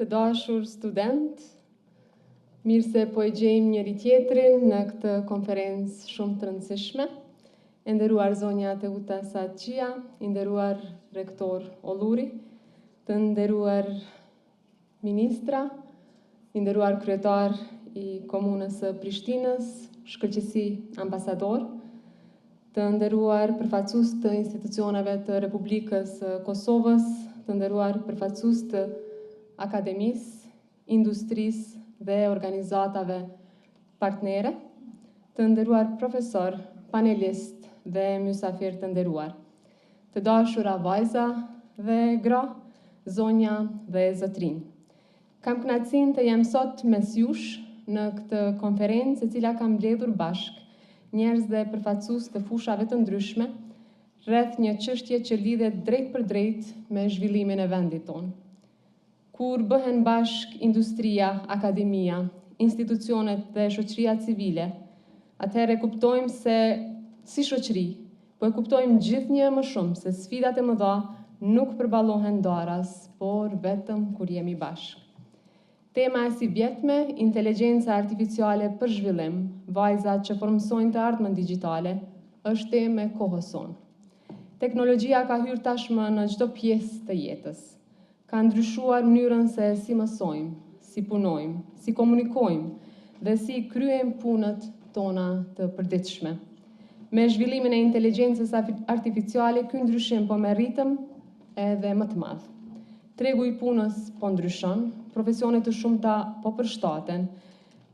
Të dashur student, mirë se po e gjejmë njëri tjetrin në këtë konferencë shumë të rëndësishme. E nderuar zonja Teuta Saçia, i nderuar rektor Olluri, të nderuar ministra, i nderuar kryetar i komunës së Prishtinës, shkëlqësi ambasador, të nderuar përfaqësues të institucioneve të Republikës së Kosovës, të nderuar përfaqësues të akademisë, industrisë dhe organizatave partnere, të nderuar profesor, panelist dhe mysafir të nderuar, të dashura vajza dhe gra, zonja dhe zotrinj. Kam kënaqësinë të jem sot mes jush në këtë konferencë e cila kam mbledhur bashk njerëz dhe përfaqësues të fushave të ndryshme rreth një çështje që lidhet drejt për drejt me zhvillimin e vendit tonë. Kur bëhen bashk industria, akademia, institucionet dhe shoqëria civile, atëherë kuptojmë se si shoqëri, po e kuptojmë gjithnjë më shumë se sfidat e mëdha nuk përballohen daras, por vetëm kur jemi bashk. Tema e sivjetme, inteligjenca artificiale për zhvillim, vajzat që formsojnë të ardhmen digjitale, është temë e kohës sonë. Teknologjia ka hyrë tashmë në çdo pjesë të jetës. Ka ndryshuar mënyrën se si mësojmë, si punojmë, si komunikojmë dhe si kryejmë punët tona të përditshme. Me zhvillimin e inteligjencës artificiale, ky ndryshim po merr ritëm edhe më të madh. Tregu i punës po ndryshon, profesione të shumta po përshtaten,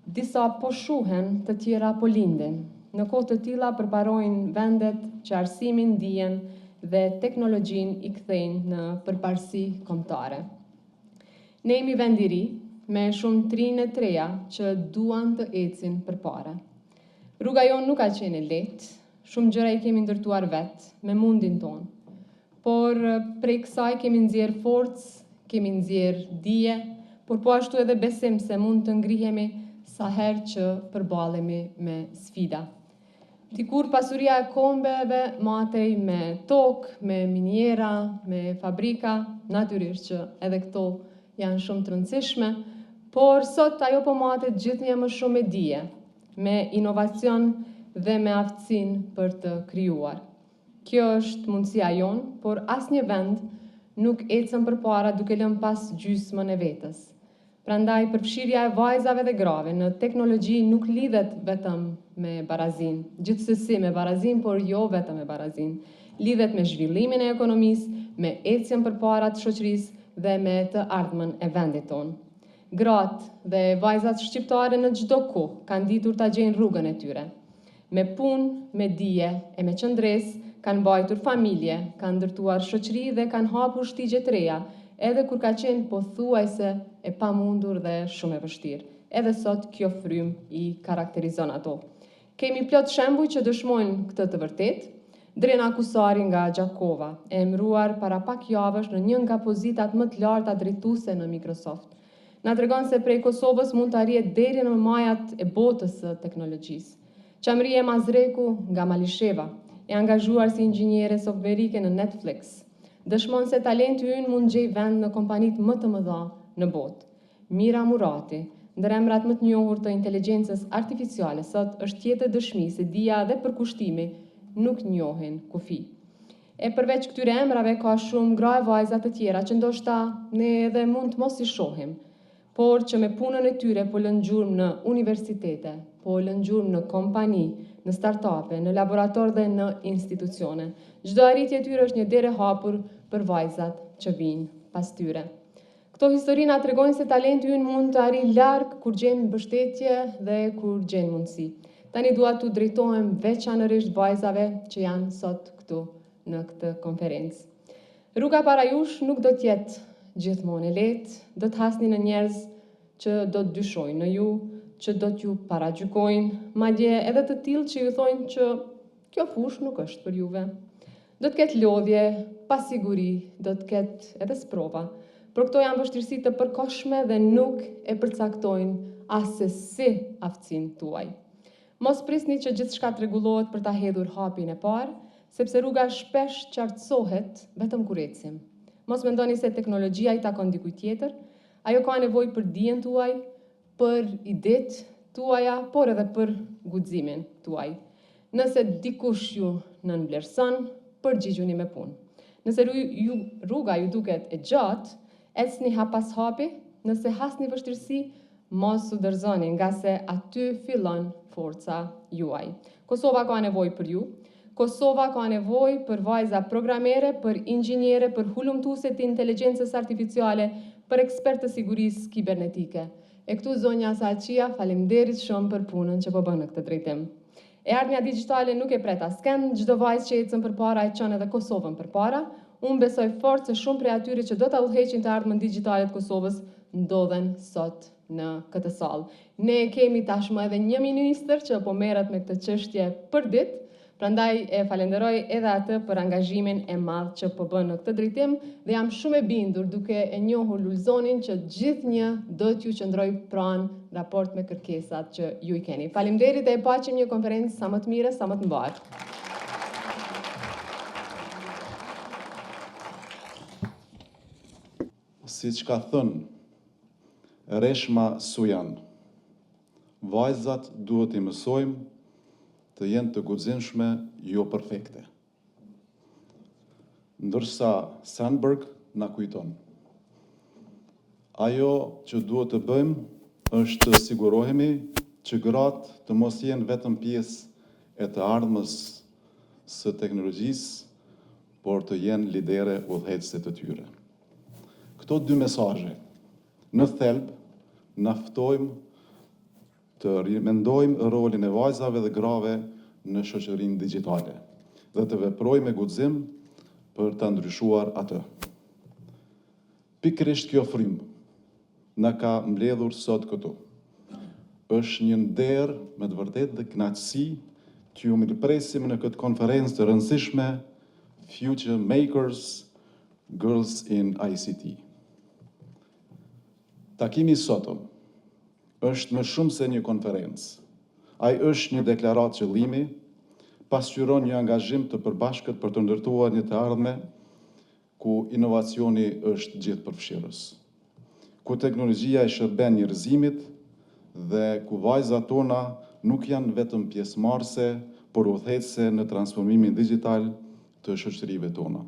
disa po shuhen, të tjera po linden. Në kohë të tilla përparojnë vendet që arsimin, dijen dhe teknologjinë i kthejnë në përparësi kombëtare. Ne jemi vend i ri, me shumë trinë e treja që duan të ecin përpara. Rruga jonë nuk ka qenë e lehtë, shumë gjëra i kemi ndërtuar vetë, me mundin tonë. Por prej kësaj kemi nxjerr forcë, kemi nxjerr dije, por po ashtu edhe besim se mund të ngrihemi sa herë që përballemi me sfida. Dikur pasuria e kombeve matej me tokë, me miniera, me fabrika, natyrisht që edhe këto janë shumë të rëndësishme, por sot ajo po matet gjithnjë më shumë me dije, me inovacion dhe me aftësinë për të krijuar. Kjo është mundësia jonë, por asnjë vend nuk ecën përpara duke lënë pas gjysmën e vetës. Prandaj përfshirja e vajzave dhe grave në teknologji nuk lidhet vetëm me barazin, gjithsesi me barazin, por jo vetëm me barazin. Lidhet me zhvillimin e ekonomisë, me ecjen përpara të shoqërisë dhe me të ardhmen e vendit tonë. Gratë dhe vajzat shqiptare në çdo kohë kanë ditur ta gjejnë rrugën e tyre. Me punë, me dije e me qëndresë kanë mbajtur familje, kanë ndërtuar shoqëri dhe kanë hapur shtigje të reja, edhe kur ka qenë pothuajse e pamundur dhe shumë e vështirë. Edhe sot kjo frymë i karakterizon ato. Kemi plot shembuj që dëshmojnë këtë të vërtetë. Drena Kusari nga Gjakova, e emëruar para pak javësh në një nga pozitat më të larta drejtuese në Microsoft. Na tregon se prej Kosovës mund të arrihet deri në majat e botës së teknologjisë. Qamrie Mazreku nga Malisheva, e angazhuar si inxhiniere softverike në Netflix, dëshmon se talenti ynë mund gjej vend në kompanitë më të mëdha në botë. Mira Murati, ndër emrat më të njohur të inteligjencës artificiale, sot është tjetër dëshmi se dija dhe përkushtimi nuk njohin kufi. E përveç këtyre emrave ka shumë gra e vajza të tjera që ndoshta ne edhe mund të mos i shohim, por që me punën e tyre po lënë gjurmë në universitete, po lënë gjurmë në kompani, në startupe, në laborator dhe në institucione. Çdo arritje e tyre është një derë e hapur për vajzat që vinë pas tyre. Këto histori na tregojnë se talenti ynë mund të arrijë larg kur gjen mbështetje dhe kur gjen mundësi. Tani dua t'u drejtohem veçanërisht vajzave që janë sot këtu në këtë konferencë. Rruga para jush nuk do të jetë gjithmonë e lehtë, do të hasni në njerëz që do të dyshojnë në ju, që do t'ju paragjykojnë, madje edhe të tillë që ju thonë që kjo fushë nuk është për juve. Do të ketë lodhje, pasiguri, do të ketë edhe sprova, por këto janë vështirësi të përkohshme dhe nuk e përcaktojnë asesi aftësinë tuaj. Mos prisni që gjithçka të rregullohet për ta hedhur hapin e parë, sepse rruga shpesh qartësohet vetëm kur ecim. Mos mendoni se teknologjia i takon dikujt tjetër, Ajo ka nevojë për dijen tuaj, për idetë tuaja, por edhe për guximin tuaj. Nëse dikush ju nënvlerëson, përgjigjuni me punë. Nëse rruga ju duket e gjatë, ecni hap pas hapi, nëse hasni vështirësi, mos u dorëzoni, nga se aty fillon forca juaj. Kosova ka nevojë për ju. Kosova ka nevojë për vajza programere, për inxhiniere, për hulumtuese të inteligjencës artificiale, për ekspertë të sigurisë kibernetike. E këtu zonja Saqia, faleminderit shumë për punën që po bën në këtë drejtim. E ardhmja digjitale nuk e pret askënd, çdo vajzë që ecën përpara e çon edhe Kosovën përpara. Unë besoj fort se shumë prej atyre që do ta udhëheqin të ardhmen digjitale të Kosovës ndodhen sot në këtë sallë. Ne kemi tashmë edhe një ministër që po merret me këtë çështje për ditë. Prandaj e falenderoj edhe atë për angazhimin e madh që po bën në këtë drejtim dhe jam shumë e bindur duke e njohur Lulzonin që gjithnjë do t'ju qëndroj pranë raport me kërkesat që ju i keni. Faleminderit e paqim një konferencë sa më të mire, sa më të mbar. Siç ka thënë Reshma Sujan, vajzat duhet i mësojmë të jenë të guximshme, jo perfekte. Ndërsa Sandberg na kujton. Ajo që duhet të bëjmë është të sigurohemi që gratë të mos jenë vetëm pjesë e të ardhmës së teknologjisë, por të jenë lidere udhëheqëse të tyre. Këto dy mesazhe në thelb na ftojmë të rimendojmë rolin e vajzave dhe grave në shoqërinë digjitale dhe të veprojmë me guxim për ta ndryshuar atë. Pikërisht kjo frymë na ka mbledhur sot këtu. Është një nder me të vërtetë dhe kënaqësi që ju mirëpresim në këtë konferencë të rëndësishme Future Makers Girls in ICT. Takimi sotëm është më shumë se një konferencë. Ai është një deklaratë qëllimi, pasqyron një angazhim të përbashkët për të ndërtuar një të ardhme ku inovacioni është gjithëpërfshirës, ku teknologjia i shërben njerëzimit dhe ku vajzat tona nuk janë vetëm pjesëmarrëse, por udhëheqëse në transformimin digjital të shoqërive tona.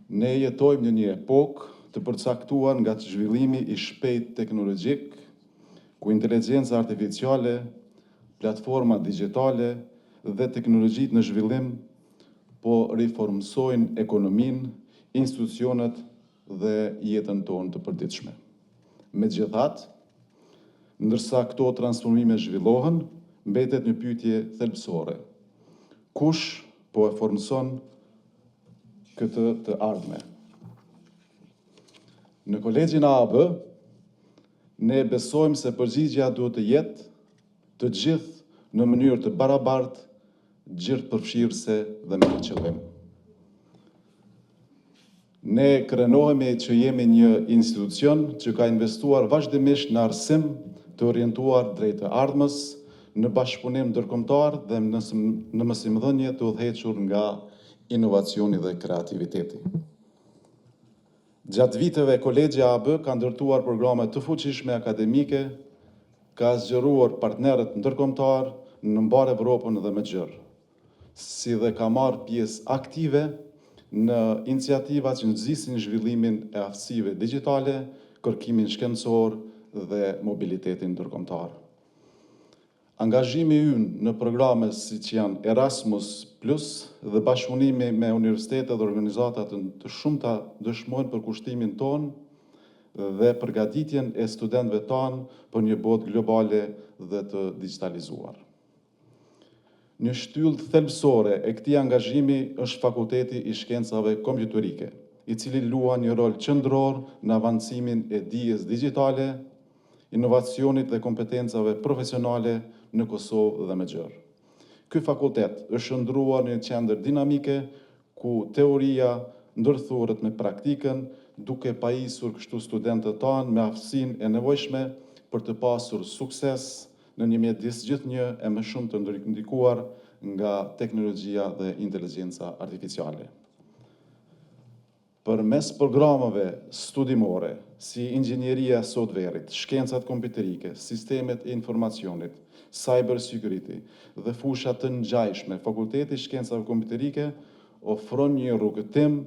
Ne jetojmë në një epokë të përcaktuar nga zhvillimi i shpejtë teknologjik, ku inteligjenca artificiale, platforma digjitale dhe teknologjitë në zhvillim po riformsojnë ekonominë, institucionet dhe jetën tonë të përditshme. Megjithatë, ndërsa këto transformime zhvillohen, mbetet një pyetje thelbësore. Kush po e formson këtë të ardhme? Në kolegjin AB, ne besojmë se përgjigjja duhet të jetë të gjithë në mënyrë të barabartë, gjithëpërfshirëse dhe me qëllim. Ne krenohemi që jemi një institucion që ka investuar vazhdimisht në arsim të orientuar drejt të ardhmës, në bashkëpunim ndërkombëtar dhe në mësimdhënie të udhëhequr nga inovacioni dhe kreativiteti. Gjatë viteve, Kolegja AB ka ndërtuar programe të fuqishme akademike, ka zgjeruar partnerët ndërkombëtar në mbar Evropën dhe më gjërë, si dhe ka marrë pjesë aktive në iniciativa që nxisin zhvillimin e aftësive digjitale, kërkimin shkencor dhe mobilitetin ndërkombëtar. Angazhimi ynë në programe siç janë Erasmus Plus dhe bashkëpunimi me universitetet dhe organizata të shumta dëshmojnë për kushtimin tonë dhe përgatitjen e studentëve tanë për një botë globale dhe të digitalizuar. Një shtyllë thelbësore e këtij angazhimi është Fakulteti i Shkencave Kompjuterike, i cili luan një rol qendror në avancimin e dijes digjitale, inovacionit dhe kompetencave profesionale në Kosovë dhe më gjërë. Ky fakultet është shndruar në një qendër dinamike ku teoria ndërthuret me praktikën, duke pajisur kështu studentët tanë me aftësinë e nevojshme për të pasur sukses në një mjedis gjithnjë e më shumë të ndikuar nga teknologjia dhe inteligjenca artificiale. Përmes programeve studimore, si inxhinieria e softverit, shkencat kompjuterike, sistemet e informacionit, cyber security dhe fushat të ngjajshme, Fakulteti i Shkencave Kompjuterike ofron një rrugëtim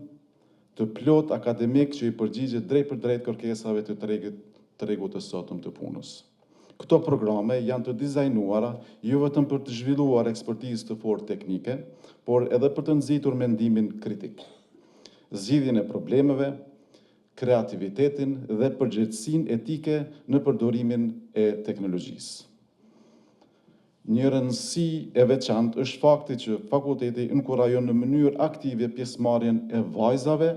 të plot akademik që i përgjigjet drejt për drejt kërkesave të tregut të sotëm të punës. Këto programe janë të dizajnuara jo vetëm për të zhvilluar ekspertizë të fortë teknike, por edhe për të nxitur mendimin kritik, zgjidhjen e problemeve, kreativitetin dhe përgjegjësinë etike në përdorimin e teknologjisë. Një rëndësi e veçantë është fakti që fakulteti inkurajon në mënyrë aktive pjesëmarrjen e vajzave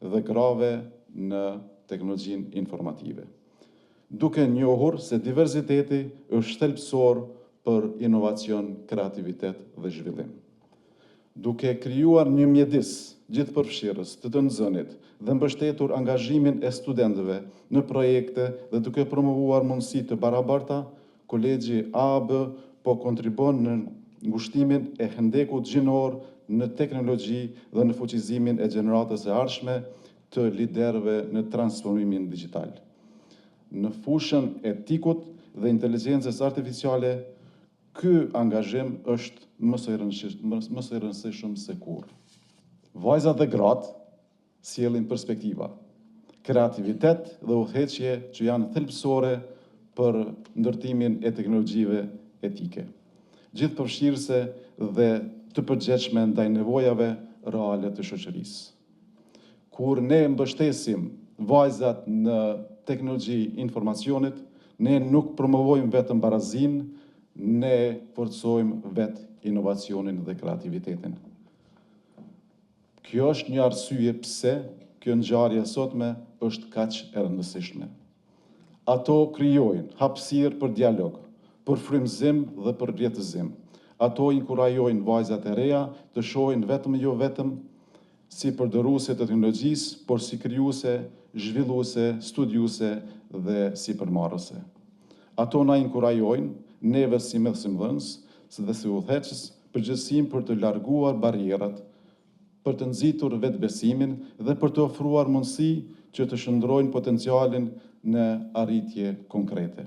dhe grave në teknologjinë informative, duke njohur se diverziteti është thelbësor për inovacion, kreativitet dhe zhvillim. Duke krijuar një mjedis gjithëpërfshirës të nxënit dhe mbështetur angazhimin e studentëve në projekte dhe duke promovuar mundësi të barabarta, Kolegji AAB po kontribon në ngushtimin e hendekut gjinor në teknologji dhe në fuqizimin e gjeneratës e ardhshme të liderëve në transformimin digjital. Në fushën e etikut dhe inteligjencës artificiale, ky angazhim është më së rëndësishëm se kurrë. Vajzat dhe gratë sjellin perspektiva, kreativitet dhe udhëheqje që janë thelbësore për ndërtimin e teknologjive etike, gjithëpërfshirëse dhe të përgjithshme ndaj nevojave reale të shoqërisë. Kur ne mbështesim vajzat në teknologji informacionit, ne nuk promovojmë vetëm barazinë, ne forcojmë vetë inovacionin dhe kreativitetin. Kjo është një arsye pse kjo ngjarje sotme është kaq e rëndësishme. Ato krijojnë hapësirë për dialog, për frymëzim dhe për rrjetëzim. Ato inkurajojnë vajzat e reja të shohin jo vetëm si përdoruese të teknologjisë, por si krijuese, zhvilluese, studiuese dhe si përmarrëse. Ato na inkurajojnë neve si mësimdhënës dhe si udhëheqës përgjegjësinë për të larguar barrierat, për të nxitur vetbesimin dhe për të ofruar mundësi që të shndrojnë potencialin në arritje konkrete.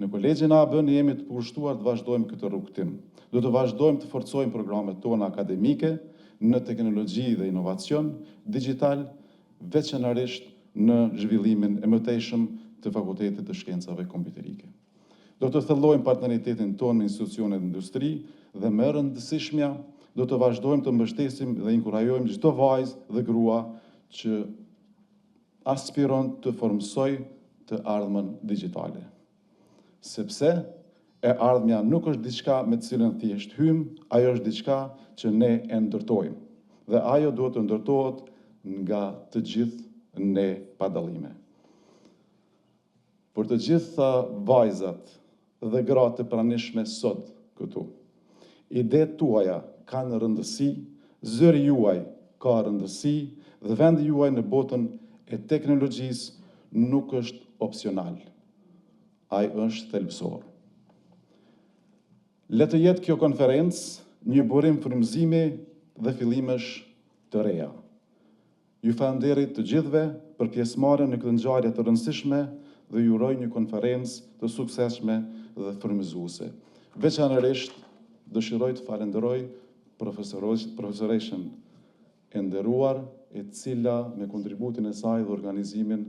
Në Kolegjin AAB ne jemi të përkushtuar të vazhdojmë këtë rrugëtim. Do të vazhdojmë të forcojmë programet tona akademike në teknologji dhe inovacion digital, veçanërisht në zhvillimin e mëtejshëm të Fakultetit të Shkencave Kompjuterike. Do të thellojmë partneritetin tonë me institucionet e industri dhe më e rëndësishmja, do të vazhdojmë të mbështesim dhe inkurajojmë çdo vajzë dhe grua që aspiron të formsoj të ardhmen digjitale. Sepse e ardhmja nuk është diçka me të cilën thjesht hymë, ajo është diçka që ne e ndërtojmë. Dhe ajo duhet të ndërtohet nga të gjithë ne pa dallime. Për të gjitha vajzat dhe gratë të pranishme sot këtu, idetë tuaja kanë rëndësi, zëri juaj ka rëndësi dhe vendi juaj në botën e teknologjisë nuk është opsional. Ai është thelbësor. Le të jetë kjo konferencë një burim frymëzimi dhe fillimesh të reja. Ju falenderoj të gjithëve për pjesëmarrjen në këtë ngjarje të rëndësishme dhe ju uroj një konferencë të suksesshme dhe frymëzuese. Veçanërisht dëshiroj të falenderoj profesoreshën e nderuar, e cila me kontributin e saj dhe organizimin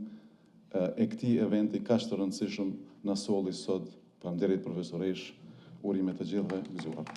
e këtij eventi kaq të rëndësishëm na solli sot. Faleminderit profesoresh, urime të gjithëve, gëzuar.